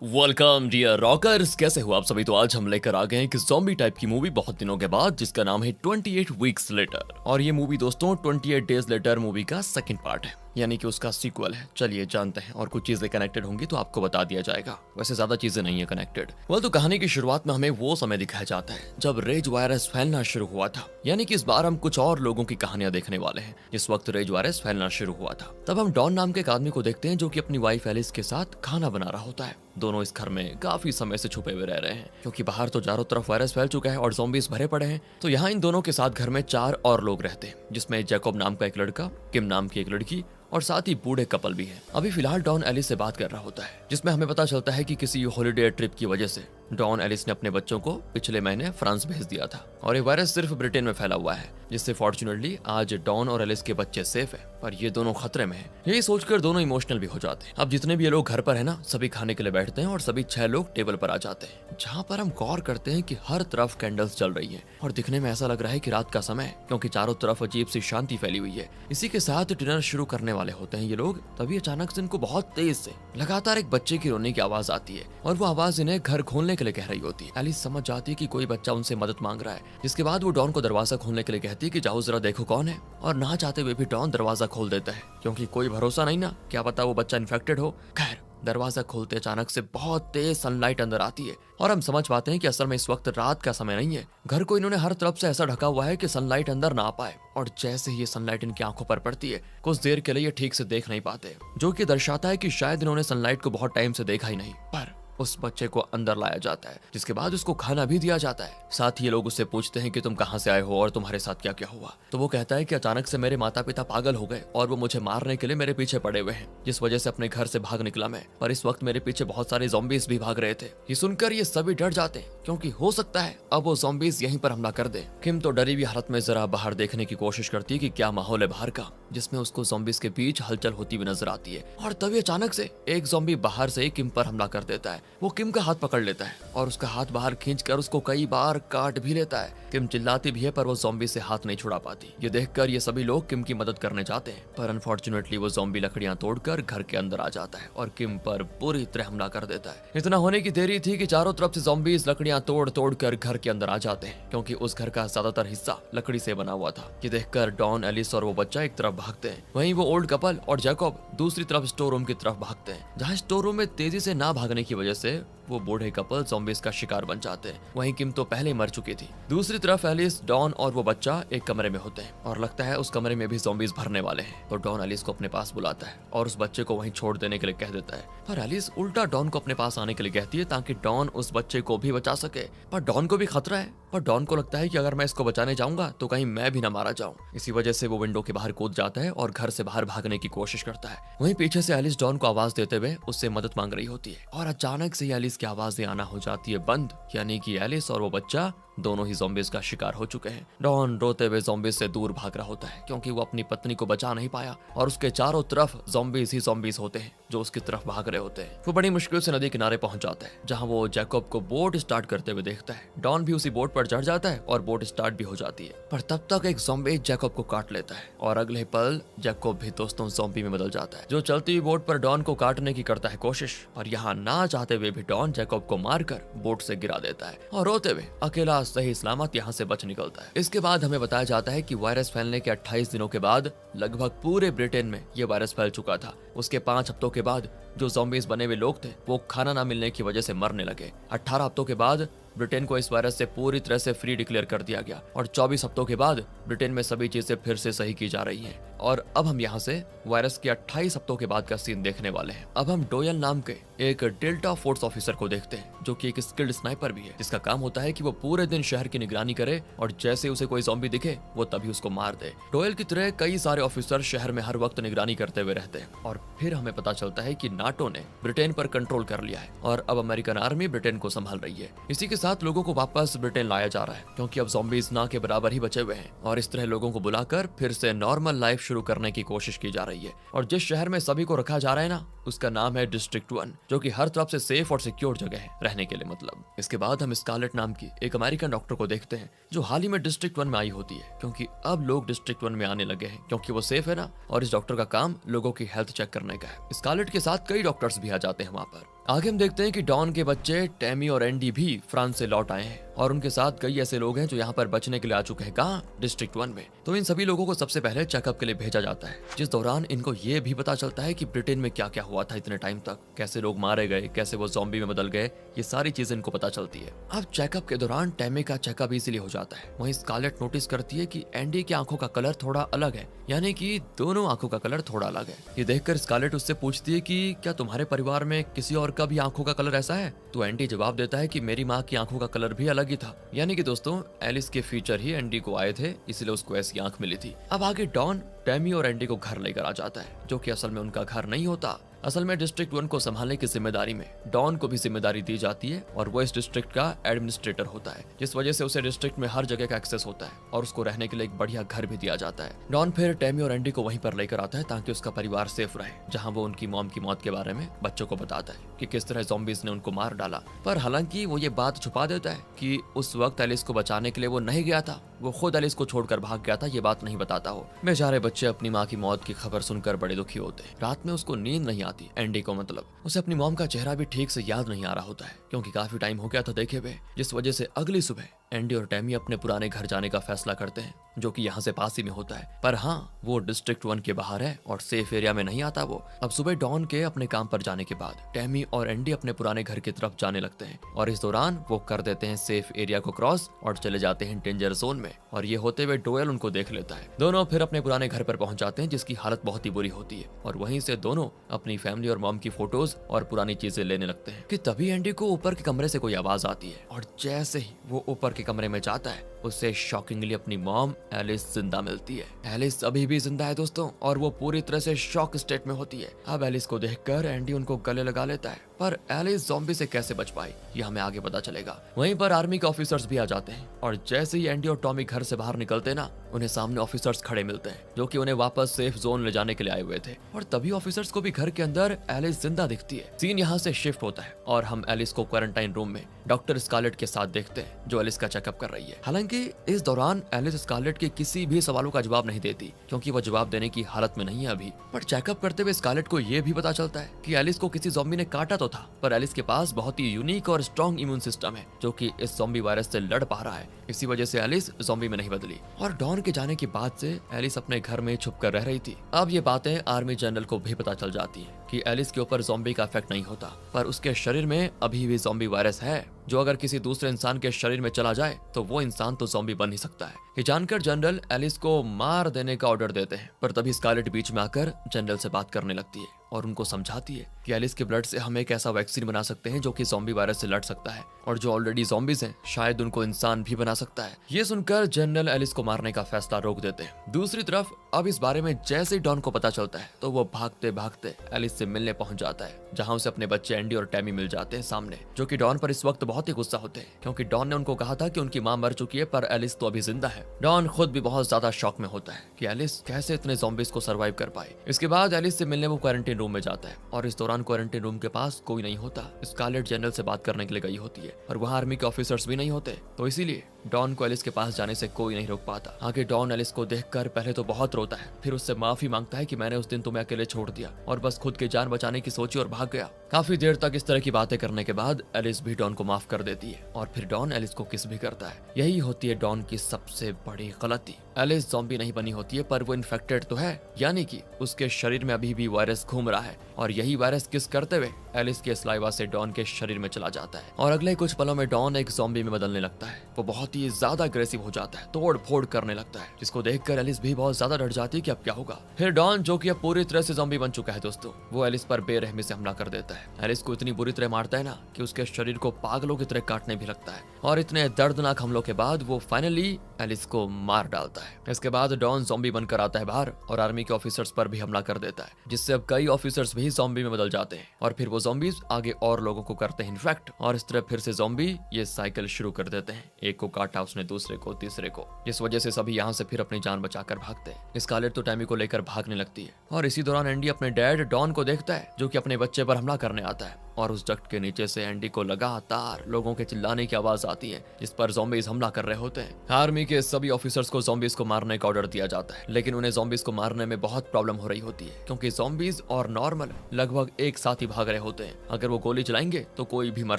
Welcome dear rockers, कैसे हो आप सभी। तो आज हम लेकर आ गए हैं एक ज़ॉम्बी टाइप की मूवी बहुत दिनों के बाद, जिसका नाम है 28 वीक्स लेटर। और ये मूवी दोस्तों 28 डेज लेटर मूवी का सेकंड पार्ट है, यानी कि उसका सीक्वल है। चलिए जानते हैं, और कुछ चीजें कनेक्टेड होंगी तो आपको बता दिया जाएगा। वैसे ज्यादा चीजें नहीं है कनेक्टेड। तो कहानी की शुरुआत में हमें वो समय दिखाया जाता है जब रेज वायरस फैलना शुरू हुआ था, यानी कि इस बार हम कुछ और लोगों की कहानियां देखने वाले हैं। जिस वक्त रेज वायरस फैलना शुरू हुआ था तब हम डॉन नाम के एक आदमी को देखते हैं जो कि अपनी वाइफ एलिस के साथ खाना बना रहा होता है। दोनों इस घर में काफी समय से छुपे हुए रह रहे हैं, क्योंकि बाहर तो चारों तरफ वायरस फैल चुका है और ज़ॉम्बीज़ भरे पड़े हैं। तो यहाँ इन दोनों के साथ घर में 4 और लोग रहते हैं, जिसमें जैकब नाम का एक लड़का, किम नाम की एक लड़की और साथ ही बूढ़े कपल भी हैं। अभी फिलहाल डॉन एलिस से बात कर रहा होता है, जिसमें हमें पता चलता है कि किसी हॉलिडे ट्रिप की वजह से डॉन एलिस ने अपने बच्चों को पिछले महीने फ्रांस भेज दिया था, और ये वायरस सिर्फ ब्रिटेन में फैला हुआ है, जिससे फॉर्चुनेटली आज डॉन और एलिस के बच्चे सेफ है, पर ये दोनों खतरे में हैं। यही सोचकर दोनों इमोशनल भी हो जाते हैं। अब जितने भी ये लोग घर पर है ना, सभी खाने के लिए बैठते हैं और सभी 6 लोग टेबल पर आ जाते हैं, जहाँ पर हम गौर करते हैं कि हर तरफ कैंडल्स जल रही है और दिखने में ऐसा लग रहा है कि रात का समय है, क्योंकि चारों तरफ अजीब सी शांति फैली हुई है। इसी के साथ डिनर शुरू करने वाले होते हैं ये लोग, तभी अचानक से इनको बहुत तेज से लगातार एक बच्चे की रोने की आवाज आती है, और वो आवाज इन्हें घर खोलने के लिए कह रही होती है। एलिस समझ जाती है कि कोई बच्चा उनसे मदद मांग रहा है, जिसके बाद वो डॉन को दरवाजा खोलने के लिए कहती है कि जाओ जरा देखो कौन है। और ना चाहते हुए भी डॉन दरवाजा खोल देता है, क्योंकि कोई भरोसा नहीं ना, क्या पता वो बच्चा इन्फेक्टेड हो। खैर दरवाजा खोलते अचानक से बहुत तेज सनलाइट अंदर आती है, और हम समझ पाते हैं कि असल में इस वक्त रात का समय नहीं है। घर को इन्होंने हर तरफ से ऐसा ढका हुआ है कि सनलाइट अंदर ना आ पाए, और जैसे ही ये सनलाइट इनकी आंखों पर पड़ती है कुछ देर के लिए ये ठीक से देख नहीं पाते, जो कि दर्शाता है कि शायद इन्होंने सनलाइट को बहुत टाइम से देखा ही नहीं। पर उस बच्चे को अंदर लाया जाता है, जिसके बाद उसको खाना भी दिया जाता है। साथ ही ये लोग उससे पूछते हैं कि तुम कहाँ से आए हो और तुम्हारे साथ क्या क्या हुआ। तो वो कहता है कि अचानक से मेरे माता पिता पागल हो गए और वो मुझे मारने के लिए मेरे पीछे पड़े हुए हैं, जिस वजह से अपने घर से भाग निकला मैं, पर इस वक्त मेरे पीछे बहुत सारे ज़ॉम्बीज़ भी भाग रहे थे। ये सुनकर ये सभी डर जाते हैं, क्योंकि हो सकता है अब वो ज़ॉम्बीज़ यहीं पर हमला कर दे। किम तो डरी हुई हालत में जरा बाहर देखने की कोशिश करती है कि क्या माहौल है बाहर का, जिसमें उसको ज़ॉम्बीज़ के बीच हलचल होती हुई नजर आती है। और तभी अचानक से एक ज़ॉम्बी बाहर से किम पर हमला कर देता है। वो किम का हाथ पकड़ लेता है और उसका हाथ बाहर खींचकर उसको कई बार काट भी लेता है। किम चिल्लाती भी है, पर वो ज़ॉम्बी से हाथ नहीं छुड़ा पाती। ये देखकर ये सभी लोग किम की मदद करने जाते हैं, पर अनफॉर्चुनेटली वो ज़ॉम्बी लकड़ियां तोड़कर घर के अंदर आ जाता है और किम पर बुरी तरह हमला कर देता है। इतना होने की देरी थी कि चारों तरफ से ज़ॉम्बीज़ लकड़ियां तोड़ तोड़ कर घर के अंदर आ जाते हैं, क्योंकि उस घर का ज्यादातर हिस्सा लकड़ी से बना हुआ था। ये देखकर डॉन, एलिस और वो बच्चा एक तरफ भागते हैं, वहीं वो ओल्ड कपल और जैकब दूसरी तरफ स्टोर रूम की तरफ भागते हैं, जहाँ स्टोर रूम में तेजी से ना भागने की वजह से वो बूढ़े कपल ज़ॉम्बीज़ का शिकार बन जाते हैं। वहीं किम तो पहले ही मर चुकी थी। दूसरी तरफ एलिस, डॉन और वो बच्चा एक कमरे में होते हैं, और लगता है उस कमरे में भी ज़ॉम्बीज़ भरने वाले हैं। तो डॉन एलिस को अपने पास बुलाता है और उस बच्चे को वहीं छोड़ देने के लिए कह देता है, पर एलिस उल्टा डॉन को अपने पास आने के लिए कहती है, ताकि डॉन उस बच्चे को भी बचा सके। पर डॉन को भी खतरा है, पर डॉन को लगता है कि अगर मैं इसको बचाने जाऊंगा तो कहीं मैं भी ना मारा जाऊं। इसी वजह से वो विंडो के बाहर कूद जाता है और घर से बाहर भागने की कोशिश करता है। वहीं पीछे से एलिस डॉन को आवाज देते हुए उससे मदद मांग रही होती है, और अचानक से एलिस की आवाजें आना हो जाती है बंद, यानी कि एलिस और वो बच्चा दोनों ही ज़ॉम्बीज़ का शिकार हो चुके हैं। डॉन रोते हुए ज़ॉम्बीज़ से दूर भाग रहा होता है, क्योंकि वो अपनी पत्नी को बचा नहीं पाया, और उसके चारों तरफ ज़ॉम्बीज़ ही ज़ॉम्बीज़ होते हैं जो उसकी तरफ भाग रहे होते हैं। वो बड़ी मुश्किल से नदी किनारे पहुंच जाता है, जहां वो जैकब को बोट स्टार्ट करते हुए देखता है। डॉन भी उसी बोट पर चढ़ जाता है और बोट स्टार्ट भी हो जाती है, पर तब तक एक ज़ॉम्बी जैकब को काट लेता है, और अगले पल जैकब भी दोस्तों ज़ॉम्बी में बदल जाता है, जो चलती हुई बोट पर डॉन को काटने की करता है कोशिश। पर यहाँ ना चाहते हुए भी डॉन जैकब को मारकर बोट से गिरा देता है, और रोते हुए अकेला सही सलामत यहाँ से बच निकलता है। इसके बाद हमें बताया जाता है कि वायरस फैलने के 28 दिनों के बाद लगभग पूरे ब्रिटेन में ये वायरस फैल चुका था। उसके 5 हफ्तों के बाद जो ज़ॉम्बीज़ बने हुए लोग थे वो खाना ना मिलने की वजह से मरने लगे। 18 हफ्तों के बाद ब्रिटेन को इस वायरस से पूरी तरह से फ्री डिक्लेयर कर दिया गया, और 24 हफ्तों के बाद ब्रिटेन में सभी चीजें फिर से सही की जा रही हैं। और अब हम यहाँ से वायरस के 28 हफ्तों के बाद का सीन देखने वाले हैं। अब हम डोयल नाम के एक डेल्टा फोर्स ऑफिसर को देखते हैं, जो कि एक स्किल्ड स्नाइपर भी है, जिसका काम होता है कि वो पूरे दिन शहर की निगरानी करे, और जैसे उसे कोई ज़ॉम्बी दिखे वो तभी उसको मार दे। डोयल की तरह कई सारे ऑफिसर शहर में हर वक्त निगरानी करते हुए रहते हैं। और फिर हमें पता चलता है कि नाटो ने ब्रिटेन पर कंट्रोल कर लिया है, और अब अमेरिकन आर्मी ब्रिटेन को संभाल रही है। इसी के साथ लोगों को वापस ब्रिटेन लाया जा रहा है, क्योंकि अब ज़ॉम्बीज़ ना के बराबर ही बचे हुए हैं, और इस तरह लोगों को बुलाकर फिर से नॉर्मल लाइफ शुरू करने की कोशिश की जा रही है। और जिस शहर में सभी को रखा जा रहा है ना, उसका नाम है डिस्ट्रिक्ट 1, जो कि हर तरफ से सेफ और सिक्योर जगह है रहने के लिए मतलब। इसके बाद हम स्कारलेट नाम की एक अमेरिकन डॉक्टर को देखते हैं, जो हाल ही में डिस्ट्रिक्ट 1 में आई होती है, क्योंकि अब लोग डिस्ट्रिक्ट 1 में आने लगे हैं, क्योंकि वो सेफ है ना। और इस डॉक्टर का काम लोगों की हेल्थ चेक करने का है। स्कारलेट के साथ कई डॉक्टर्स भी आ जाते हैं वहाँ पर। आगे हम देखते हैं कि डॉन के बच्चे टैमी और एंडी भी फ्रांस से लौट आए हैं और उनके साथ कई ऐसे लोग हैं जो यहाँ पर बचने के लिए आ चुके हैं। कहाँ? डिस्ट्रिक्ट 1 में। तो इन सभी लोगों को सबसे पहले चेकअप के लिए भेजा जाता है, जिस दौरान इनको ये भी पता चलता है कि ब्रिटेन में क्या क्या हुआ था इतने टाइम तक, कैसे लोग मारे गए, कैसे वो ज़ॉम्बी में बदल गए, ये सारी चीजें इनको पता चलती है। अब चेकअप के दौरान टैमी का चेकअप इजीली हो जाता है। वहीं स्कारलेट नोटिस करती है कि एंडी की आंखों का कलर थोड़ा अलग है, यानी कि दोनों आंखों का कलर थोड़ा अलग है। ये देखकर स्कारलेट उससे पूछती है कि क्या तुम्हारे परिवार में किसी और का भी आंखों का कलर ऐसा है? तो एंडी जवाब देता है कि मेरी माँ की आंखों का कलर भी अलग ही था। यानी कि दोस्तों एलिस के फीचर ही एंडी को आए थे, इसलिए उसको ऐसी आंख मिली थी। अब आगे डॉन टैमी और एंडी को घर लेकर आ जाता है, जो कि असल में उनका घर नहीं होता। असल में डिस्ट्रिक्ट 1 को संभालने की जिम्मेदारी में डॉन को भी जिम्मेदारी दी जाती है और वो इस डिस्ट्रिक्ट का एडमिनिस्ट्रेटर होता है, जिस वजह से उसे डिस्ट्रिक्ट में हर जगह का एक्सेस होता है और उसको रहने के लिए एक बढ़िया घर भी दिया जाता है। डॉन फिर टैमी और एंडी को वहीं पर लेकर आता है ताकि उसका परिवार सेफ रहे, जहां वो उनकी मॉम की मौत के बारे में बच्चों को बताता है कि किस तरह ज़ॉम्बीज़ ने उनको मार डाला। पर हालांकि वो ये बात छुपा देता है कि उस वक्त एलिस को बचाने के लिए वो नहीं गया था, वो खुद एलिस को छोड़कर भाग गया था, ये बात नहीं बताता हो। बेचारे बच्चे अपनी माँ की मौत की खबर सुनकर बड़े दुखी होते हैं। रात में उसको नींद नहीं आती, एंडी को मतलब उसे अपनी मॉम का चेहरा भी ठीक से याद नहीं आ रहा होता है, क्योंकि काफी टाइम हो गया था देखे हुए, जिस वजह से अगली सुबह एंडी और टैमी अपने पुराने घर जाने का फैसला करते हैं, जो कि यहाँ से पास ही में होता है। पर हाँ, वो डिस्ट्रिक्ट 1 के बाहर है और सेफ एरिया में नहीं आता वो। अब सुबह डॉन के अपने काम पर जाने के बाद टैमी और एंडी अपने पुराने घर की तरफ जाने लगते हैं और इस दौरान वो कर देते हैं सेफ एरिया को क्रॉस और चले जाते हैं डेंजर जोन में। और ये होते हुए डोएल उनको देख लेता है। दोनों फिर अपने पुराने घर पर पहुंच जाते हैं, जिसकी हालत बहुत ही बुरी होती है और वहीं से दोनों अपनी फैमिली और मॉम की फोटोज और पुरानी चीजें लेने लगते हैं कि तभी एंडी को ऊपर के कमरे से कोई आवाज आती है और जैसे ही वो ऊपर के कमरे में जाता है उसे शॉकिंगली अपनी मॉम एलिस जिंदा मिलती है। एलिस अभी भी जिंदा है दोस्तों और वो पूरी तरह से शॉक स्टेट में होती है। अब एलिस को देखकर एंडी उनको गले लगा लेता है, पर एलिस ज़ॉम्बी से कैसे बच पाई ये हमें आगे पता चलेगा। वहीं पर आर्मी के ऑफिसर्स भी आ जाते हैं और जैसे ही एंडी और टॉमी घर से बाहर निकलते ना, उन्हें सामने ऑफिसर्स खड़े मिलते हैं जो कि उन्हें वापस सेफ जोन ले जाने के लिए आए हुए थे। और तभी ऑफिसर्स को भी घर के अंदर एलिस जिंदा दिखती है। सीन यहाँ से शिफ्ट होता है और हम एलिस को क्वारंटाइन रूम में डॉक्टर स्कारलेट के साथ देखते हैं, जो एलिस का चेकअप कर रही है। हालांकि इस दौरान एलिस स्कारलेट के किसी भी सवालों का जवाब नहीं देती, क्योंकि वो जवाब देने की हालत में नहीं है अभी। पर चेकअप करते हुए स्कारलेट को यह भी पता चलता है कि एलिस को किसी ज़ॉम्बी ने काटा तो था, पर एलिस के पास बहुत ही यूनिक और स्ट्रॉन्ग इम्यून सिस्टम है, जो कि इस ज़ॉम्बी वायरस से लड़ पा रहा है। इसी वजह से एलिस ज़ॉम्बी में नहीं बदली और डॉन के जाने के बाद से एलिस अपने घर में छुप कर रह रही थी। अब ये बातें आर्मी जनरल को भी पता चल जाती है कि एलिस के ऊपर ज़ॉम्बी का इफेक्ट नहीं होता, पर उसके शरीर में अभी भी ज़ॉम्बी वायरस है, जो अगर किसी दूसरे इंसान के शरीर में चला जाए तो वो इंसान तो ज़ॉम्बी बन ही सकता है। ये जानकर जनरल एलिस को मार देने का ऑर्डर देते हैं, पर तभी स्कारलेट बीच में आकर जनरल से बात करने लगती है और उनको समझाती है कि एलिस के ब्लड से हम एक ऐसा वैक्सीन बना सकते हैं जो कि ज़ॉम्बी वायरस से लड़ सकता है, और जो ऑलरेडी ज़ॉम्बीज हैं शायद उनको इंसान भी बना सकता है। ये सुनकर जनरल एलिस को मारने का फैसला रोक देते हैं। दूसरी तरफ अब इस बारे में जैसे ही डॉन को पता चलता है तो वो भागते भागते एलिस से मिलने पहुंच जाता है, जहां उसे अपने बच्चे एंडी और टैमी मिल जाते हैं सामने, जो कि डॉन पर इस वक्त बहुत ही गुस्सा होते हैं, क्योंकि डॉन ने उनको कहा था कि उनकी मां मर चुकी है पर एलिस तो अभी जिंदा है। डॉन खुद भी बहुत ज्यादा शॉक में होता है कि एलिस कैसे इतने ज़ॉम्बीज को सर्वाइव कर पाई। इसके बाद एलिस से मिलने वो क्वारंटाइन रूम में जाता है और इस दौरान क्वारंटाइन रूम के पास कोई नहीं होता। स्कारलेट जनरल से बात करने के लिए गई होती है और वहाँ आर्मी के ऑफिसर्स भी नहीं होते, तो इसीलिए डॉन को एलिस के पास जाने से कोई नहीं रोक पाता। आगे डॉन एलिस को देखकर पहले तो बहुत रोता है, फिर उससे माफी मांगता है कि मैंने उस दिन तुम्हें अकेले छोड़ दिया और बस खुद की जान बचाने की सोची और भाग गया। काफी देर तक इस तरह की बातें करने के बाद एलिस भी डॉन को माफ कर देती है और फिर डॉन एलिस को किस भी करता है। यही होती है डॉन की सबसे बड़ी गलती। एलिस ज़ॉम्बी नहीं बनी होती है, पर वो इन्फेक्टेड तो है, यानी कि उसके शरीर में अभी भी वायरस घूम रहा है और यही वायरस किस करते हुए एलिस के सलाइवा से डॉन के शरीर में चला जाता है और अगले कुछ पलों में डॉन एक ज़ॉम्बी में बदलने लगता है। वो बहुत ही ज्यादा अग्रेसिव हो जाता है, तोड़ फोड़ करने लगता है, जिसको देखकर एलिस भी बहुत ज्यादा डर जाती है कि अब क्या होगा। फिर डॉन, जो कि अब पूरी तरह से ज़ॉम्बी बन चुका है दोस्तों, वो एलिस पर बेरहमी से हमला कर देता है। एलिस को इतनी बुरी तरह मारता है ना कि उसके शरीर को पागलों की तरह काटने भी लगता है और इतने दर्दनाक हमलों के बाद वो फाइनली एलिस को मार डालता है। इसके बाद डॉन ज़ॉम्बी बनकर आता है बाहर और आर्मी के ऑफिसर्स पर भी हमला कर देता है, जिससे अब कई ऑफिसर्स भी ज़ॉम्बी में बदल जाते हैं और फिर वो ज़ॉम्बीज आगे और लोगों को करते हैं इन्फेक्ट और इस तरह फिर से ज़ॉम्बी ये साइकिल शुरू कर देते हैं। एक को काटा उसने दूसरे को, तीसरे को, जिस वजह से सभी यहाँ से फिर अपनी जान बचाकर भागते हैं। स्कारलेट तो टैमी को लेकर भागने लगती है और इसी दौरान एंडी अपने डैड डॉन को देखता है, जो कि अपने बच्चे पर हमला करने आता है और उस डक्ट के नीचे से एंडी को लगातार लोगों के चिल्लाने की आवाज आती है, जिस पर ज़ॉम्बीज हमला कर रहे होते हैं। आर्मी के सभी ऑफिसर्स को ज़ॉम्बीज को मारने का ऑर्डर दिया जाता है, लेकिन उन्हें ज़ॉम्बीज को मारने में बहुत प्रॉब्लम हो रही होती है, क्योंकि ज़ॉम्बीज और नॉर्मल लगभग एक साथ ही भाग रहे होते हैं। अगर वो गोली चलाएंगे तो कोई भी मर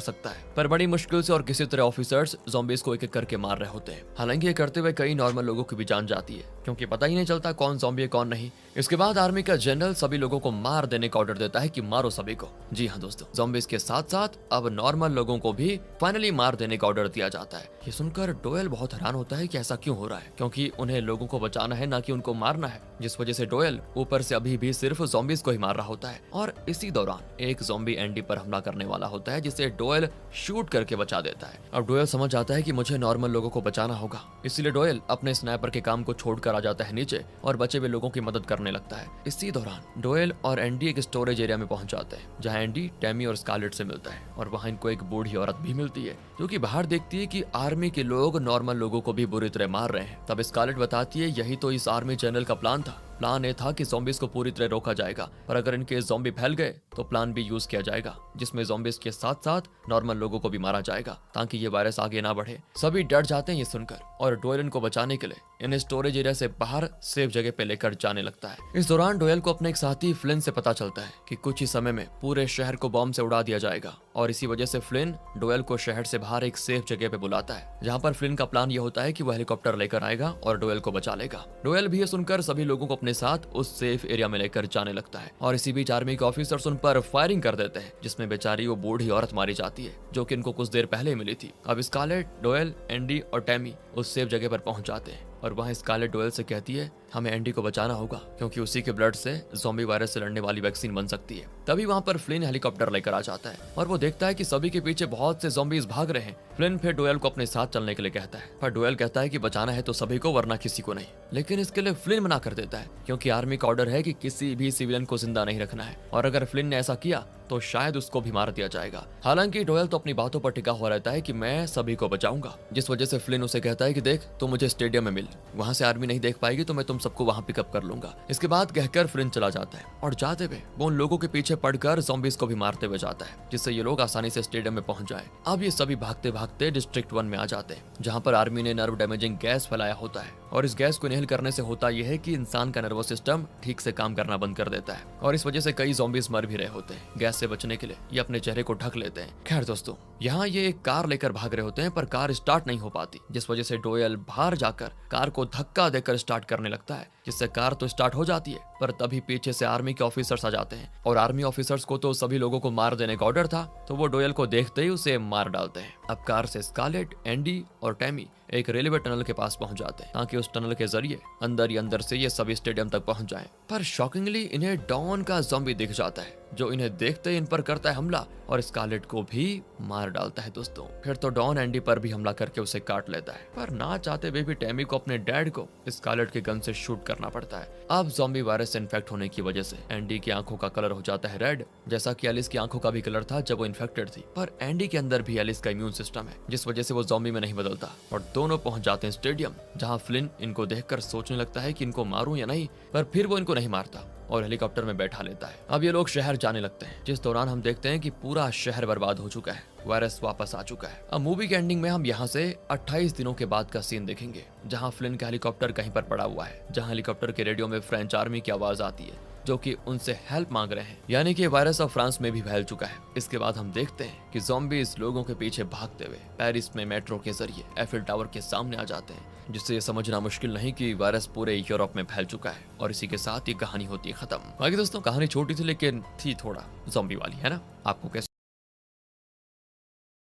सकता है, पर बड़ी मुश्किल से और किसी तरह ऑफिसर्स ज़ॉम्बीज को एक एक करके मार रहे होते हैं। हालांकि ये करते हुए कई नॉर्मल लोगों की भी जान जाती है, क्योंकि पता ही नहीं चलता कौन ज़ॉम्बी है कौन नहीं। इसके बाद आर्मी का जनरल सभी लोगों को मार देने का ऑर्डर देता है कि मारो सभी को। जी हाँ दोस्तों, ज़ॉम्बीज के साथ साथ अब नॉर्मल लोगों को भी फाइनली मार देने का ऑर्डर दिया जाता है। ये सुनकर डोयल बहुत हैरान होता है कि ऐसा क्यों हो रहा है, क्योंकि उन्हें लोगों को बचाना है, ना कि उनको मारना है। जिस वजह से डोयल ऊपर से अभी भी सिर्फ ज़ॉम्बीज को ही मार रहा होता है। और इसी दौरान एक ज़ॉम्बी एंडी पर हमला करने वाला होता है, जिसे डोयल शूट करके बचा देता है। अब डोयल समझ जाता है कि मुझे नॉर्मल लोगों को बचाना होगा, इसलिए डोयल अपने स्नाइपर के काम को छोड़कर आ जाता है नीचे और बचे हुए लोगों की मदद करने लगता है। इसी दौरान डोयल और एंडी एक स्टोरेज एरिया में पहुंच जाते हैं, जहां एंडी टैमी और स्कारलेट से मिलता है, और वहां इनको एक बूढ़ी औरत भी मिलती है, जो कि बाहर देखती है कि आर्मी के लोग नॉर्मल लोगों को भी बुरी तरह मार रहे हैं। तब स्कारलेट बताती है यही तो इस आर्मी जनरल का प्लान था। प्लान ये था कि ज़ॉम्बीज को पूरी तरह रोका जाएगा, पर अगर इनके ज़ॉम्बी फैल गए तो प्लान भी यूज किया जाएगा, जिसमें ज़ॉम्बीज के साथ साथ नॉर्मल लोगों को भी मारा जाएगा, ताकि ये वायरस आगे ना बढ़े। सभी डर जाते हैं ये सुनकर, और डोयल इनको बचाने के लिए इन्हें स्टोरेज एरिया से बाहर सेफ जगह पे लेकर जाने लगता है। इस दौरान डोयल को अपने एक साथी फ्लिन से पता चलता है कि कुछ ही समय में पूरे शहर को बॉम्ब से उड़ा दिया जाएगा, और इसी वजह से फ्लिन डोयल को शहर से बाहर एक सेफ जगह पे बुलाता है, जहाँ पर फ्लिन का प्लान ये होता है कि वो हेलीकॉप्टर लेकर आएगा और डोयल को बचा लेगा। डोयल भी ये सुनकर सभी लोगों को अपने साथ उस सेफ एरिया में लेकर जाने लगता है, और इसी बीच आर्मी के ऑफिसर्स उन पर फायरिंग कर देते हैं, जिसमें बेचारी वो बूढ़ी औरत मारी जाती है, जो कि इनको कुछ देर पहले मिली थी। अब स्कारलेट, डोयल, एंडी और टैमी उस सेफ जगह पर पहुंच जाते हैं, और वहां स्कारलेट डोयल से कहती है हमें एंडी को बचाना होगा, क्योंकि उसी के ब्लड से ज़ॉम्बी वायरस से लड़ने वाली वैक्सीन बन सकती है। तभी वहां पर फ्लिन हेलीकॉप्टर लेकर आ जाता है, और वो देखता है कि सभी के पीछे बहुत से ज़ॉम्बीज भाग रहे हैं। फ्लिन फिर डोयल को अपने साथ चलने के लिए कहता है, पर डोयल कहता है कि बचाना है तो सभी को, वरना किसी को नहीं। लेकिन इसके लिए फ्लिन मना कर देता है, क्योंकि आर्मी का ऑर्डर है कि किसी भी सिविलियन को जिंदा नहीं रखना है, और अगर फ्लिन ने ऐसा किया तो शायद उसको भी मार दिया जाएगा। हालांकि डोयल तो अपनी बातों पर टिका हुआ रहता है कि मैं सभी को बचाऊंगा, जिस वजह से फ्लिन उसे कहता है कि देख तू मुझे स्टेडियम में मिल, वहां से आर्मी नहीं देख पाएगी तो मैं तुम सबको वहां पिकअप कर लूंगा। इसके बाद कहकर फ्लिन चला जाता है, और जाते हुए वो उन लोगों के पीछे पड़कर ज़ॉम्बीज को भी मारते हुए जाता है, जिससे ये लोग आसानी से स्टेडियम में पहुंच जाए। अब ये सभी भागते भागते डिस्ट्रिक्ट 1 में आ जाते हैं, जहां पर आर्मी ने नर्व डैमेजिंग गैस फैलाया होता है, और इस गैस को इनहेल करने से होता यह है कि इंसान का नर्वस सिस्टम ठीक से काम करना बंद कर देता है, और इस वजह से कई ज़ॉम्बीज मर भी रहे होते हैं। गैस से बचने के लिए ये अपने चेहरे को ढक लेते हैं। खैर दोस्तों, यहाँ ये एक कार लेकर भाग रहे होते हैं, पर कार स्टार्ट नहीं हो पाती, जिस वजह से डोयल बाहर जाकर कार को धक्का देकर स्टार्ट करने लगता है, जिससे कार तो स्टार्ट हो जाती है, पर तभी पीछे से आर्मी के ऑफिसर्स आ जाते हैं, और आर्मी ऑफिसर्स को तो सभी लोगों को मार देने का ऑर्डर था, तो वो डोयल को देखते ही उसे मार डालते हैं। अब कार से स्कारलेट, एंडी और टैमी एक रेलवे टनल के पास पहुंच जाते हैं, ताकि उस टनल के जरिए अंदर ही अंदर से ये सभी स्टेडियम तक पहुंच जाएं। पर शॉकिंगली इन्हें डॉन का ज़ॉम्बी दिख जाता है, जो इन्हें देखते ही इन पर करता है हमला, और स्कारलेट को भी मार डालता है दोस्तों। फिर तो डॉन एंडी पर भी हमला करके उसे काट लेता है, पर ना चाहते हुए भी टैमी को अपने डैड को स्कारलेट के गन से शूट करना पड़ता है। अब ज़ॉम्बी वायरस से इन्फेक्ट होने की वजह से एंडी की आंखों का कलर हो जाता है रेड, जैसा कि एलिस की आंखों का भी कलर था जब वो इन्फेक्टेड थी। पर एंडी के अंदर भी एलिस का इम्यून सिस्टम है, जिस वजह से वो ज़ॉम्बी में नहीं बदलता, और दोनों पहुंच जाते हैं स्टेडियम, जहां फ्लिन इनको देखकर सोचने लगता है कि इनको मारूं या नहीं, पर फिर वो इनको नहीं मारता और हेलीकॉप्टर में बैठा लेता है। अब ये लोग शहर जाने लगते हैं, जिस दौरान हम देखते हैं कि पूरा शहर बर्बाद हो चुका है, वायरस वापस आ चुका है। अब मूवी के एंडिंग में हम यहाँ से 28 दिनों के बाद का सीन देखेंगे, जहाँ फ्लिन का हेलीकॉप्टर कहीं पर पड़ा हुआ है, जहाँ हेलीकॉप्टर के रेडियो में फ्रेंच आर्मी की आवाज आती है, जो कि उनसे हेल्प मांग रहे हैं, यानी कि वायरस अब फ्रांस में भी फैल चुका है। इसके बाद हम देखते हैं कि ज़ॉम्बीज लोगों के पीछे भागते हुए पेरिस में मेट्रो के जरिए एफिल टावर के सामने आ जाते हैं, जिससे ये समझना मुश्किल नहीं कि वायरस पूरे यूरोप में फैल चुका है, और इसी के साथ ये कहानी होती है खत्म। बाकी दोस्तों, कहानी छोटी थी लेकिन थी थोड़ा ज़ॉम्बी वाली, है ना? आपको कैसे